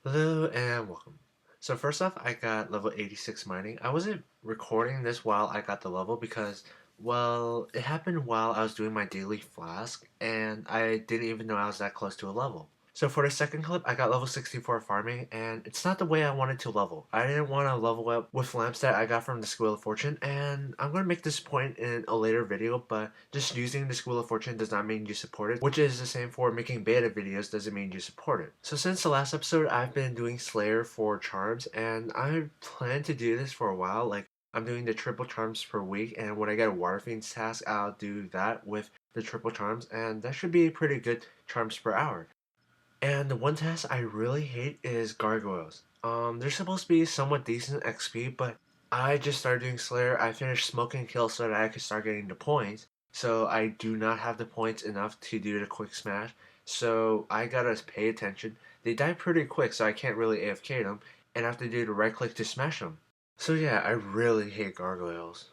Hello and welcome. So first off, I got level 86 mining. I wasn't recording this while I got the level because, well, it happened while I was doing my daily flask and I didn't even know I was that close to a level. So for the second clip, I got level 64 farming and it's not the way I wanted to level. I didn't want to level up with lamps that I got from the Squeal of Fortune, and I'm going to make this point in a later video, but just using the Squeal of Fortune does not mean you support it, which is the same for making beta videos doesn't mean you support it. So since the last episode, I've been doing Slayer for charms and I plan to do this for a while. Like, I'm doing the triple charms per week, and when I get a Water Fiends task, I'll do that with the triple charms, and that should be pretty good charms per hour. And the one task I really hate is gargoyles. They're supposed to be somewhat decent XP, but I just started doing Slayer. I finished smoking kill so that I could start getting the points. So I do not have the points enough to do the quick smash. So I gotta pay attention. They die pretty quick, so I can't really AFK them, and I have to do the right click to smash them. So yeah, I really hate gargoyles.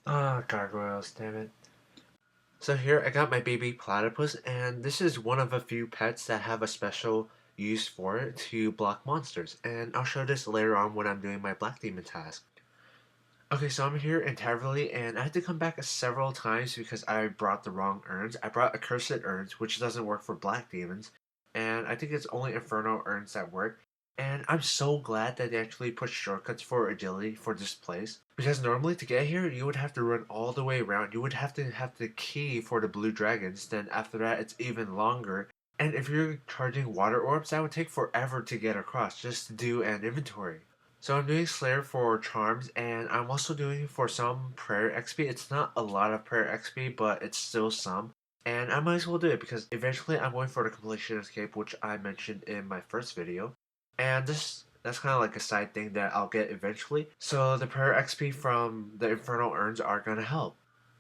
Ah, gargoyles, damn it. So here I got my baby platypus, and this is one of a few pets that have a special use for it to block monsters, and I'll show this later on when I'm doing my black demon task. Okay, so I'm here in Taverley, and I had to come back several times because I brought the wrong urns. I brought accursed urns, which doesn't work for black demons, and I think it's only inferno urns that work. And I'm so glad that they actually put shortcuts for agility for this place. Because normally to get here, you would have to run all the way around. You would have to have the key for the blue dragons. Then after that, it's even longer. And if you're charging water orbs, that would take forever to get across just to do an inventory. So I'm doing Slayer for charms, and I'm also doing for some prayer XP. It's not a lot of prayer XP, but it's still some. And I might as well do it because eventually I'm going for the completion escape, which I mentioned in my first video. And that's kind of like a side thing that I'll get eventually. So the prayer XP from the infernal urns are gonna help.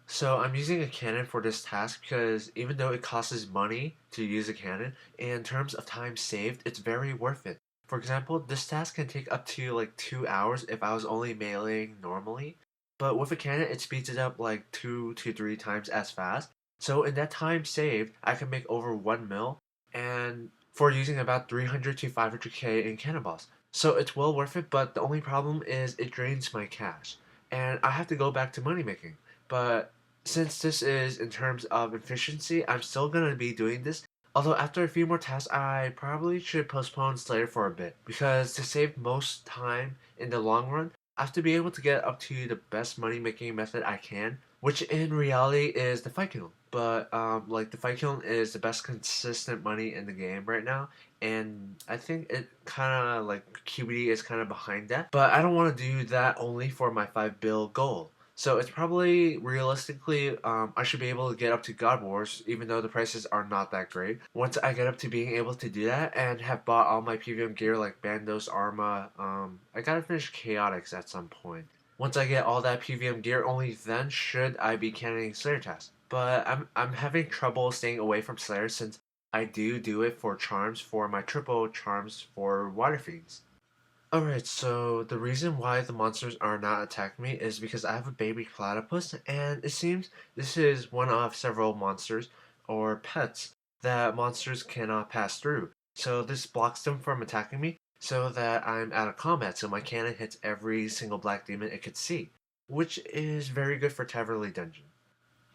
So I'm using a cannon for this task because even though it costs money to use a cannon, in terms of time saved, it's very worth it. For example, this task can take up to like 2 hours if I was only meleeing normally, but with a cannon it speeds it up like 2 to 3 times as fast. So in that time saved, I can make over 1 mil, and for using about 300 to 500k in cannonballs. So it's well worth it, but the only problem is it drains my cash, and I have to go back to money making. But since this is in terms of efficiency, I'm still gonna be doing this. Although after a few more tasks, I probably should postpone Slayer for a bit, because to save most time in the long run, I have to be able to get up to the best money making method I can, which in reality is the fight kiln. But like the fight kiln is the best consistent money in the game right now, and I think it kind of like QBD is kind of behind that. But I don't want to do that only for my 5 bill goal. So it's probably realistically, I should be able to get up to God Wars, even though the prices are not that great. Once I get up to being able to do that and have bought all my PVM gear like Bandos, Arma, I gotta finish Chaotix at some point. Once I get all that PVM gear, only then should I be cannoning Slayer tasks. But I'm having trouble staying away from Slayer since I do it for charms for my triple charms for Water Fiends. Alright, so the reason why the monsters are not attacking me is because I have a baby platypus, and it seems this is one of several monsters, or pets, that monsters cannot pass through. So this blocks them from attacking me, so that I'm out of combat, so my cannon hits every single black demon it could see, which is very good for Taverley Dungeon.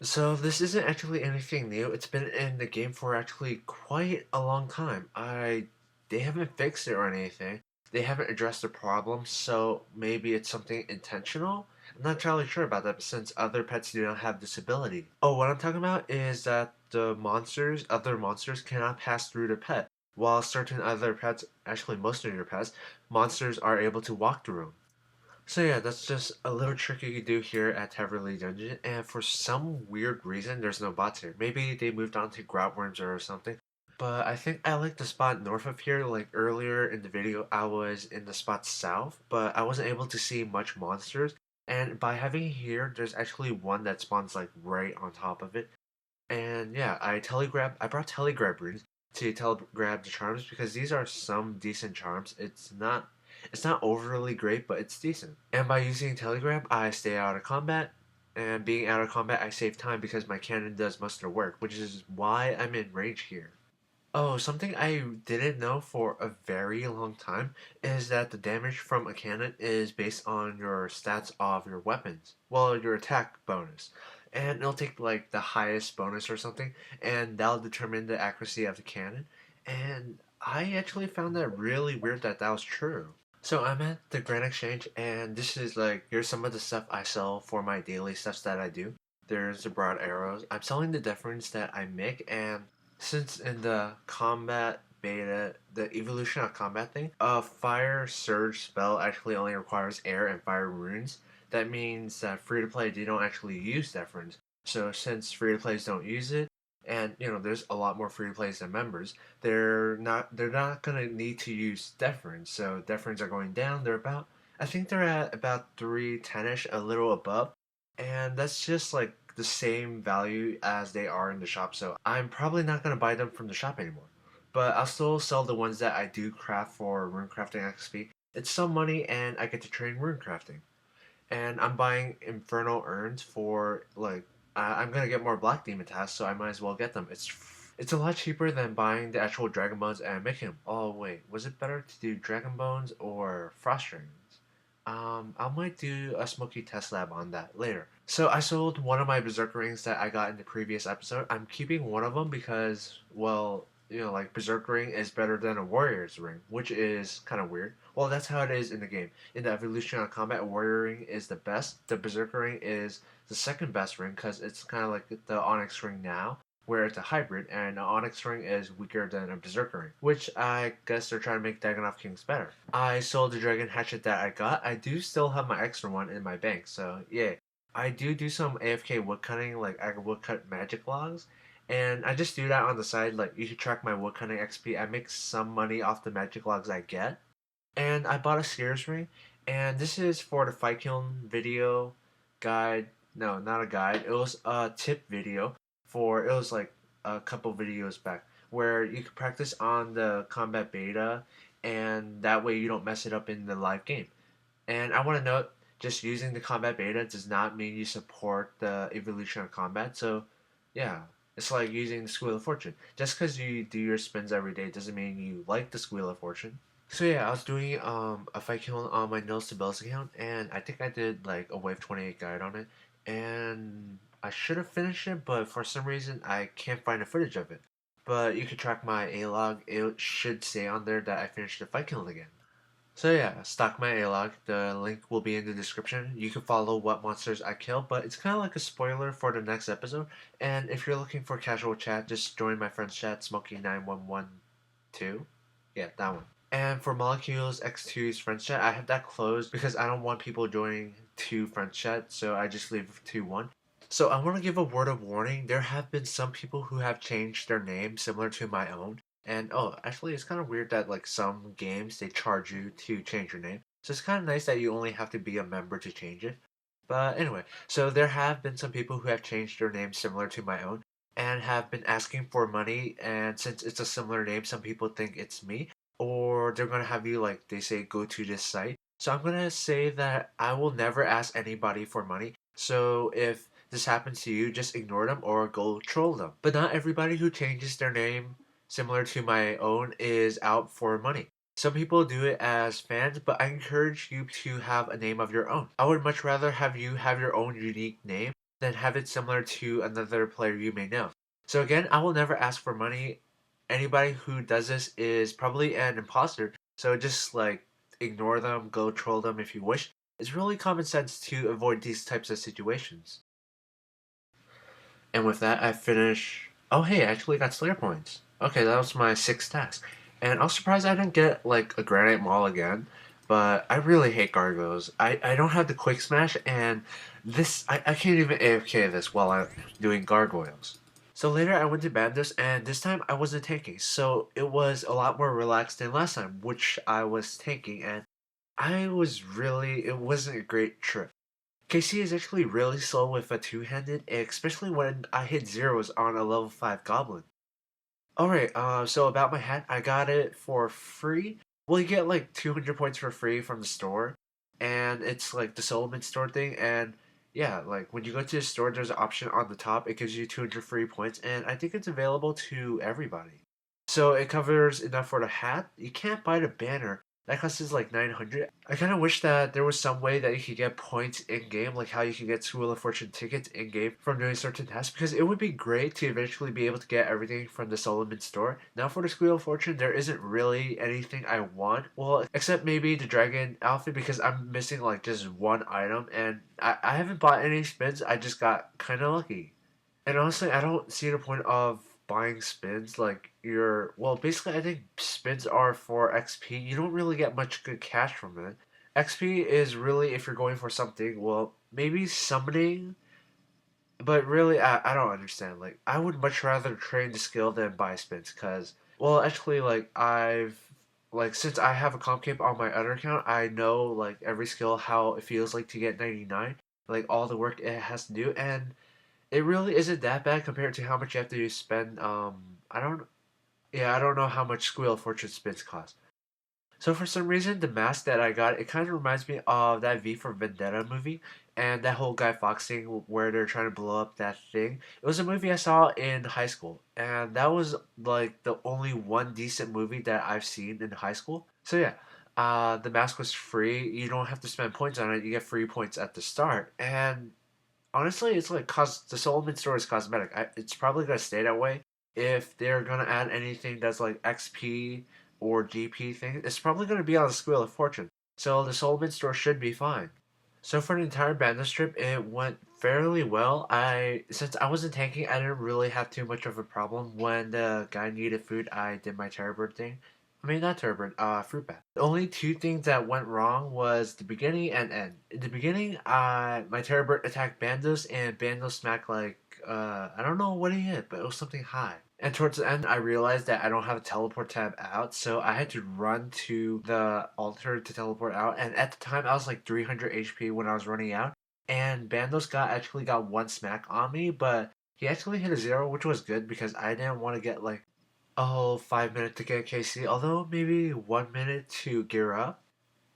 So this isn't actually anything new. It's been in the game for actually quite a long time. They haven't fixed it or anything. They haven't addressed the problem, so maybe it's something intentional. I'm not entirely sure about that since other pets do not have this ability. Oh, what I'm talking about is that other monsters cannot pass through the pet, while certain other pets, actually most of your pets, monsters are able to walk through them. So yeah, that's just a little trick you can do here at Taverley Dungeon, and for some weird reason, there's no bots here. Maybe they moved on to Grotworms or something, but I think I like the spot north of here. Like earlier in the video, I was in the spot south, but I wasn't able to see much monsters, and by having here, there's actually one that spawns like right on top of it. And yeah, I brought telegrab runes to telegrab the charms because these are some decent charms. It's not overly great, but it's decent. And by using telegrab, I stay out of combat. And being out of combat, I save time because my cannon does most of the work, which is why I'm in range here. Oh, something I didn't know for a very long time is that the damage from a cannon is based on your stats of your weapons. Well, your attack bonus. And it'll take like the highest bonus or something, and that'll determine the accuracy of the cannon. And I actually found that really weird that that was true. So I'm at the Grand Exchange, and this is like here's some of the stuff I sell for my daily stuff that I do. There's the broad arrows. I'm selling the difference that I make, and since in the combat beta, the evolution of combat thing, a fire surge spell actually only requires air and fire runes. That means that free to play they don't actually use difference. So since free to plays don't use it, and there's a lot more free to plays than members, they're not gonna need to use deference. So deference are going down. I think they're at about 310ish, a little above, and that's just like the same value as they are in the shop. So I'm probably not gonna buy them from the shop anymore. But I'll still sell the ones that I do craft for rune crafting XP. It's some money, and I get to train rune crafting. And I'm buying infernal urns for like I'm gonna get more black demon tasks, so I might as well get them. It's a lot cheaper than buying the actual dragon bones and making them. Oh wait, was it better to do dragon bones or frost rings? I might do a smoky test lab on that later. So I sold one of my berserker rings that I got in the previous episode. I'm keeping one of them because, well, like berserker ring is better than a warrior's ring, which is kind of weird. Well, that's how it is in the game. In the evolution of combat, a warrior ring is the best. The berserker ring is the second best ring because it's kind of like the onyx ring now, where it's a hybrid, and an onyx ring is weaker than a berserker ring, which I guess they're trying to make Dagannoth Kings better. I sold the dragon hatchet that I got. I do still have my extra one in my bank, so yeah. I do some AFK woodcutting, like I woodcut magic logs, and I just do that on the side. Like you can track my woodcutting XP. I make some money off the magic logs I get, and I bought a Sears ring, and this is for the fight kiln video guide. No, not a guide. It was a tip video for. It was like a couple videos back where you could practice on the combat beta, and that way you don't mess it up in the live game. And I want to note, just using the combat beta does not mean you support the evolution of combat. So, yeah, it's like using the Squeal of Fortune. Just because you do your spins every day doesn't mean you like the Squeal of Fortune. So yeah, I was doing a fight kill on my Nills to Bells account, and I think I did like a wave 28 guide on it, and I should have finished it, but for some reason I can't find the footage of it. But you can track my A log; it should say on there that I finished the fight kill again. So yeah, stock my A-log. The link will be in the description. You can follow what monsters I kill, but it's kind of like a spoiler for the next episode. And if you're looking for casual chat, just join my friend's chat, Smokey9112. Yeah, that one. And for Molecules X2's friends chat, I have that closed because I don't want people joining two friends chat, so I just leave to one. So I want to give a word of warning. There have been some people who have changed their name similar to my own. And oh, actually, it's kind of weird that like some games they charge you to change your name. So it's kind of nice that you only have to be a member to change it. But anyway, so there have been some people who have changed their name similar to my own and have been asking for money. And since it's a similar name, some people think it's me, or they're gonna have you like they say go to this site. So I'm gonna say that I will never ask anybody for money. So if this happens to you, just ignore them or go troll them. But not everybody who changes their name similar to my own is out for money. Some people do it as fans, but I encourage you to have a name of your own. I would much rather have you have your own unique name than have it similar to another player you may know. So again, I will never ask for money. Anybody who does this is probably an imposter. So just like ignore them, go troll them if you wish. It's really common sense to avoid these types of situations. And with that, I finish. Oh, hey, I actually got Slayer points. Okay, that was my sixth task. And I was surprised I didn't get, like, a Granite Maul again. But I really hate gargoyles. I don't have the Quick Smash, and I can't even AFK this while I'm doing gargoyles. So later I went to Bandos, and this time I wasn't tanking. So it was a lot more relaxed than last time, which I was tanking, and it wasn't a great trip. KC is actually really slow with a two-handed, especially when I hit zeros on a level 5 goblin. Alright, so about my hat, I got it for free. Well, you get like 200 points for free from the store, and it's like the Solomon store thing, and yeah, like when you go to the store, there's an option on the top, it gives you 200 free points, and I think it's available to everybody. So it covers enough for the hat. You can't buy the banner. That costs like 900. I kind of wish that there was some way that you could get points in game, like how you can get Wheel of Fortune tickets in game from doing certain tasks, because it would be great to eventually be able to get everything from the Solomon store. Now for the Wheel of Fortune, there isn't really anything I want. Well, except maybe the dragon outfit, because I'm missing like just one item, and I haven't bought any spins. I just got kind of lucky. And honestly, I don't see the point of buying spins. Like, basically, I think spins are for XP. You don't really get much good cash from it. XP is really if you're going for something, well, maybe summoning, but really, I don't understand. Like, I would much rather train the skill than buy spins, because, well, actually, since I have a comp cape on my other account, I know, like, every skill, how it feels like to get 99, like, all the work it has to do, and it really isn't that bad compared to how much you have to spend. I don't know how much Squeal of Fortune spins cost. So for some reason, the mask that I got, it kind of reminds me of that V for Vendetta movie, and that whole Guy Fawkes thing where they're trying to blow up that thing. It was a movie I saw in high school, and that was like the only one decent movie that I've seen in high school. So yeah, the mask was free. You don't have to spend points on it. You get free points at the start, and honestly, it's like the Solomon store is cosmetic. It's probably gonna stay that way. If they're gonna add anything that's like XP or GP thing, it's probably gonna be on the Squeal of Fortune. So the Solomon store should be fine. So for the entire banda strip, it went fairly well. Since I wasn't tanking, I didn't really have too much of a problem. When the guy needed food, I did my terror bird thing. I mean, not terror bird, fruit bat. The only two things that went wrong was the beginning and end. In the beginning, my terror bird attacked Bandos, and Bandos smacked like I don't know what he hit, but it was something high. And towards the end, I realized that I don't have a teleport tab out, so I had to run to the altar to teleport out. And at the time, I was like 300 HP when I was running out. And Bandos actually got one smack on me, but he actually hit a zero, which was good because I didn't want to get like a whole 5 minutes to get KC, although maybe 1 minute to gear up.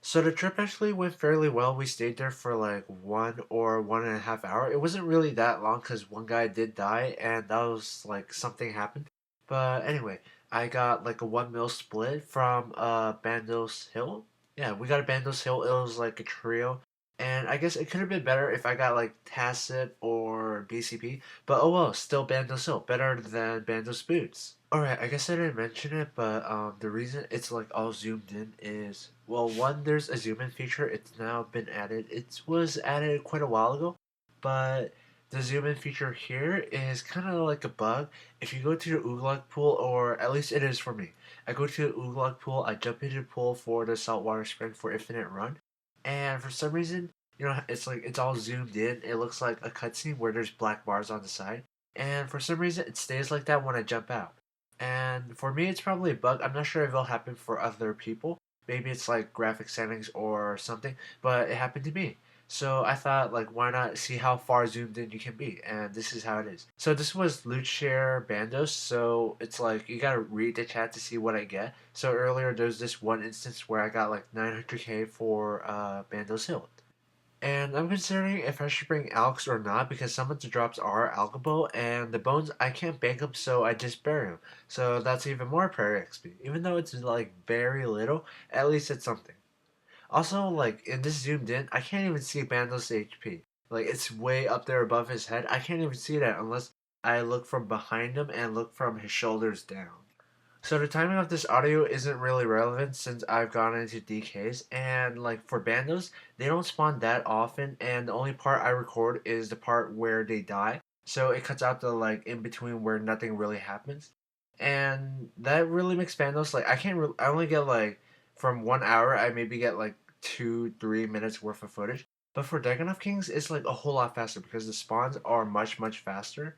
So the trip actually went fairly well. We stayed there for like 1 or 1.5 hours. It wasn't really that long because one guy did die, and that was like something happened. But anyway, I got like a 1 mil split from Bandos Hill. Yeah, we got a Bandos Hill. It was like a trio. And I guess it could have been better if I got like Tacit or BCP. But oh well, still Bandos Hill. Better than Bandos Boots. Alright, I guess I didn't mention it, but the reason it's like all zoomed in is, well, one, there's a zoom in feature. It's now been added. It was added quite a while ago, but the zoom in feature here is kind of like a bug. If you go to the Ooglock pool, or at least it is for me, I go to the Ooglock pool, I jump into the pool for the saltwater spring for infinite run, and for some reason, it's like it's all zoomed in. It looks like a cutscene where there's black bars on the side, and for some reason, it stays like that when I jump out. And for me, it's probably a bug. I'm not sure if it'll happen for other people. Maybe it's like graphic settings or something, but it happened to me. So I thought, like, why not see how far zoomed in you can be? And this is how it is. So this was Loot Share Bandos. So it's like you gotta read the chat to see what I get. So earlier there's this one instance where I got like 900k for Bandos Hill. And I'm considering if I should bring Alks or not because some of the drops are Alchebo and the bones I can't bank them so I just bury them. So that's even more prayer XP. Even though it's like very little, at least it's something. Also, like in this zoomed in, I can't even see Bandos' HP. Like it's way up there above his head. I can't even see that unless I look from behind him and look from his shoulders down. So the timing of this audio isn't really relevant since I've gone into DKs and like for bandos, they don't spawn that often and the only part I record is the part where they die. So it cuts out the like in between where nothing really happens. And that really makes bandos like I only get like from 1 hour I maybe get like 2-3 minutes worth of footage. But for Dagannoth Kings, it's like a whole lot faster because the spawns are much faster.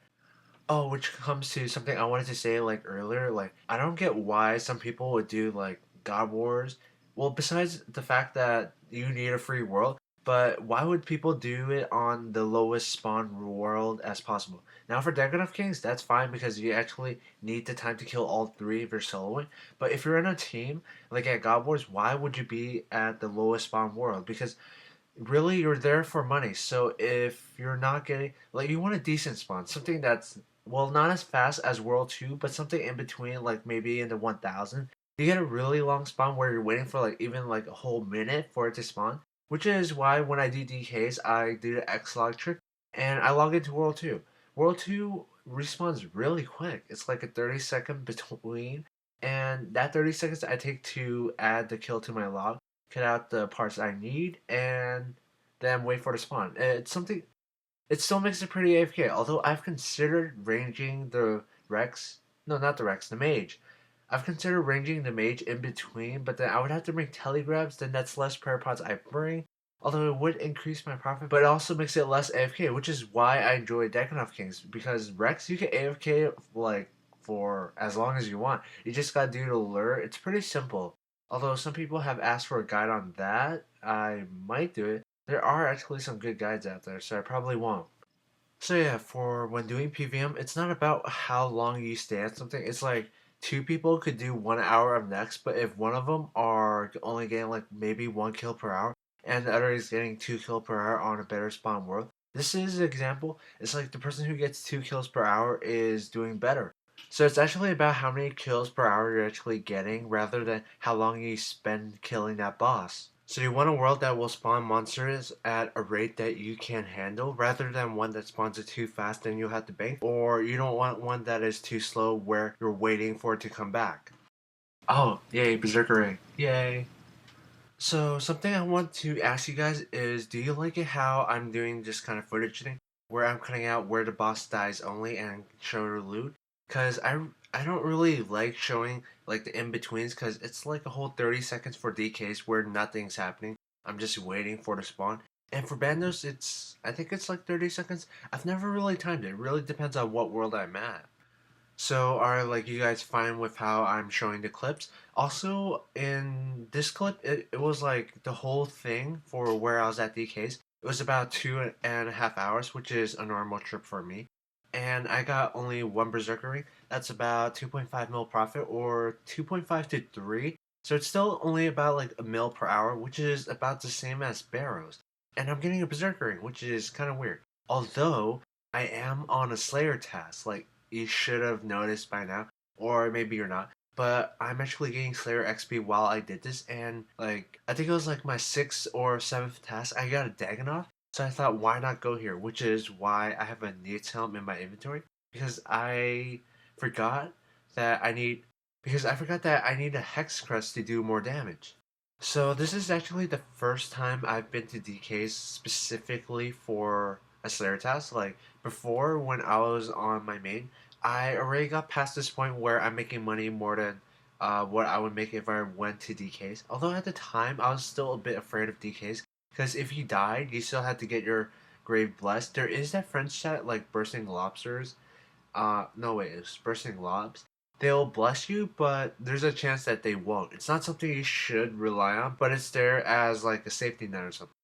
Oh, which comes to something I wanted to say like earlier. Like, I don't get why some people would do like God Wars. Well, besides the fact that you need a free world, but why would people do it on the lowest spawn world as possible? Now, for Dagon Kings, that's fine because you actually need the time to kill all three if you're soloing. But if you're in a team, like at God Wars, why would you be at the lowest spawn world? Because really you're there for money. So if you're not getting like you want a decent spawn, something that's well, not as fast as World 2, but something in between, like maybe in the 1000. You get a really long spawn where you're waiting for like even like a whole minute for it to spawn, which is why when I do DKs, I do the X log trick and I log into World 2. World 2 respawns really quick. It's like a 30-second between, and that 30 seconds I take to add the kill to my log, cut out the parts I need, and then wait for the spawn. It's something it still makes it pretty AFK, although I've considered ranging the Rex. No, not the Rex, the Mage. I've considered ranging the Mage in between, but then I would have to bring telegrabs, then that's less prayer pods I bring. Although it would increase my profit, but it also makes it less AFK, which is why I enjoy Dagannoth Kings. Because Rex, you can AFK like for as long as you want. You just gotta do the lure. It's pretty simple. Although some people have asked for a guide on that, I might do it. There are actually some good guides out there, so I probably won't. So yeah, for when doing PVM, it's not about how long you stay at something. It's like two people could do 1 hour of next, but if one of them are only getting like maybe 1 kill per hour, and the other is getting 2 kill per hour on a better spawn world, this is an example. It's like the person who gets 2 kills per hour is doing better. So it's actually about how many kills per hour you're actually getting, rather than how long you spend killing that boss. So you want a world that will spawn monsters at a rate that you can handle, rather than one that spawns it too fast and you'll have to bank, or you don't want one that is too slow where you're waiting for it to come back. Oh, yay, Berserker! Yay! So something I want to ask you guys is, do you like it how I'm doing this kind of footage thing, where I'm cutting out where the boss dies only and show the loot? Cause I don't really like showing like the in betweens, cause it's like a whole 30 seconds for DKs where nothing's happening. I'm just waiting for the spawn. And for Bandos, I think it's like 30 seconds. I've never really timed it. It really depends on what world I'm at. So are like you guys fine with how I'm showing the clips? Also in this clip it was like the whole thing for where I was at DK's. It was about 2.5 hours, which is a normal trip for me. And I got only one berserker ring. That's about 2.5 mil profit, or 2.5 to 3. So it's still only about like a mil per hour, which is about the same as Barrows. And I'm getting a berserker ring, which is kind of weird. Although I am on a Slayer task, like you should have noticed by now, or maybe you're not. But I'm actually getting Slayer XP while I did this, and like I think it was like my 6th or 7th task. I got a Dagannoth, so I thought, why not go here? Which is why I have a Nills helm in my inventory, because forgot that I need I forgot that I need a Hex Crest to do more damage. So this is actually the first time I've been to DKs specifically for a Slayer task. Like before, when I was on my main, I already got past this point where I'm making money more than what I would make if I went to DKs. Although at the time I was still a bit afraid of DKs, because if you died, you still had to get your grave blessed. There is that French chat like bursting lobsters. No wait, it's bursting lobs. They'll bless you, but there's a chance that they won't. It's not something you should rely on, but it's there as like a safety net or something.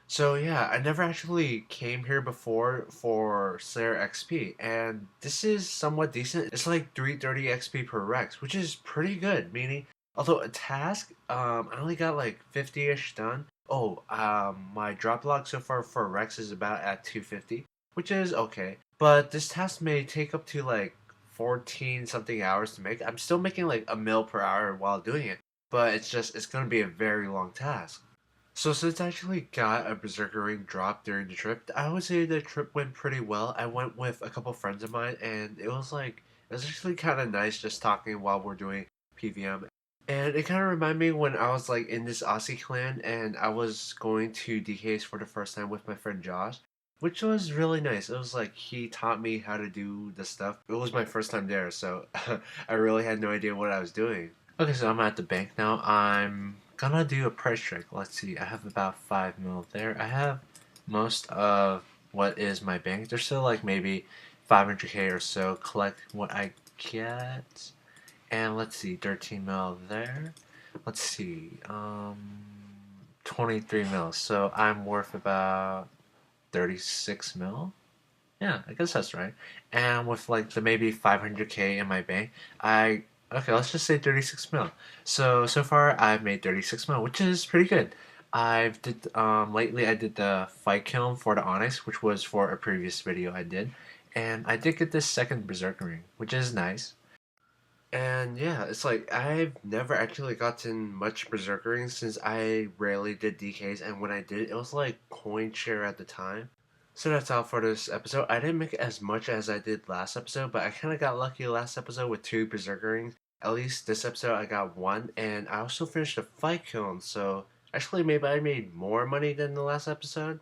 So yeah, I never actually came here before for Slayer XP, and this is somewhat decent. It's like 330 XP per Rex, which is pretty good. Meaning, although a task, I only got like 50-ish done. Oh, my drop log so far for Rex is about at 250, which is okay. But this task may take up to like 14 something hours to make. I'm still making like a mil per hour while doing it, but it's gonna be a very long task. So since I actually got a Berserker ring drop during the trip, I would say the trip went pretty well. I went with a couple friends of mine, and it was actually kind of nice just talking while we're doing PVM. And it kind of reminded me when I was like in this Aussie clan, and I was going to DKs for the first time with my friend Josh, which was really nice. It was like he taught me how to do the stuff. It was my first time there, so I really had no idea what I was doing. Okay, so I'm at the bank now. I'm gonna do a price check. Let's see. I have about 5 mil there. I have most of what is my bank. There's still like maybe 500k or so. Collect what I get. And let's see, 13 mil there. Let's see, 23 mil. So I'm worth about 36 mil. Yeah, I guess that's right. And with like the maybe 500k in my bank, I okay, let's just say 36 mil. So far I've made 36 mil, which is pretty good. I've did lately I did the fight kiln for the Onyx, which was for a previous video I did, And I did get this second Berserker ring, which is nice. And yeah, it's like I've never actually gotten much Berserker rings since I rarely did DKs, and when I did, it was like coin share at the time. So that's all for this episode. I didn't make as much as I did last episode, but I kind of got lucky last episode with two Berserker rings. At least this episode I got one, and I also finished the fight kiln, so actually maybe I made more money than the last episode.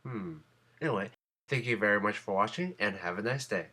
Hmm. Anyway, thank you very much for watching, and have a nice day.